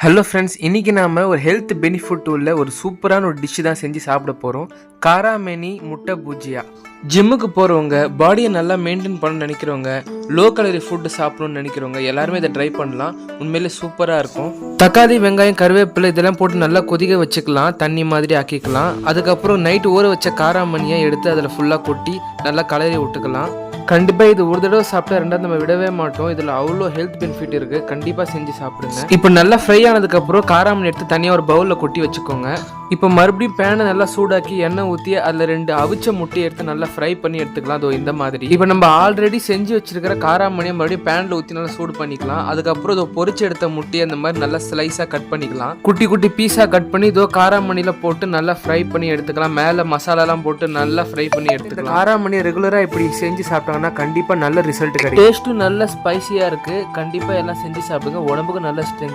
Hello friends, இன்றைக்கி நாம் ஒரு ஹெல்த் பெனிஃபிட் உள்ள ஒரு சூப்பரான ஒரு டிஷ்ஷு தான் செஞ்சு சாப்பிட போகிறோம். காராமேனி முட்டை பூஜியா. ஜிம்முக்கு போகிறவங்க, பாடியை நல்லா மெயின்டைன் பண்ணணும்னு நினைக்கிறவங்க, லோ கலரி ஃபுட்டு சாப்பிடணும்னு நினைக்கிறவங்க எல்லாருமே இதை ட்ரை பண்ணலாம். உண்மையிலே சூப்பராக இருக்கும். தக்காளி, வெங்காயம், கருவேப்பிலை இதெல்லாம் போட்டு நல்லா கொதிக்க வச்சுக்கலாம். தண்ணி மாதிரி ஆக்கிக்கலாம். அதுக்கப்புறம் நைட்டு ஊற வச்ச காராமணியை எடுத்து அதில் ஃபுல்லாக கொட்டி நல்லா கலரி விட்டுக்கலாம். கண்டிப்பாக இது ஒரு தடவை சாப்பிட்டா ரெண்டாவது நம்ம விடவே மாட்டோம். இதில் அவ்வளோ ஹெல்த் பெனிஃபிட் இருக்குது. கண்டிப்பாக செஞ்சு சாப்பிடுங்க. இப்போ நல்லா ஃப்ரை ஆனதுக்கப்புறம் காராமணி எடுத்து தனியாக ஒரு பவுலில் கொட்டி வச்சுக்கோங்க. இப்போ மறுபடியும் பேனை நல்லா சூடாக்கி எண்ணெய் ஊற்றி அதில் 2 அவிச்ச முட்டையை எடுத்து நல்லா ஃப்ரை பண்ணி எடுத்துக்கலாம். அதோ இந்த மாதிரி. இப்போ நம்ம ஆல்ரெடி செஞ்சு வச்சிருக்கிற காராமணியை மறுபடியும் பேனில் ஊற்றி நல்லா சூடு பண்ணிக்கலாம். அதுக்கப்புறம் இதோ பொரிச்சு எடுத்த முட்டையை அந்த மாதிரி நல்லா ஸ்லைஸாக கட் பண்ணிக்கலாம். குட்டி குட்டி பீஸாக கட் பண்ணி இதோ காராமணியில் போட்டு நல்லா ஃப்ரை பண்ணி எடுத்துக்கலாம். மேலே மசாலாலாம் போட்டு நல்லா ஃப்ரை பண்ணி எடுத்துக்கலாம். காராமணி ரெகுலராக இப்படி செஞ்சு சாப்பிட்டாங்கன்னா கண்டிப்பாக நல்ல ரிசல்ட் கிடைக்கும். டேஸ்ட்டும் நல்ல ஸ்பைசியாக இருக்குது. கண்டிப்பாக எல்லாம் செஞ்சு சாப்பிடுங்க. உடம்புக்கு நல்ல ஸ்ட்ரென்த்.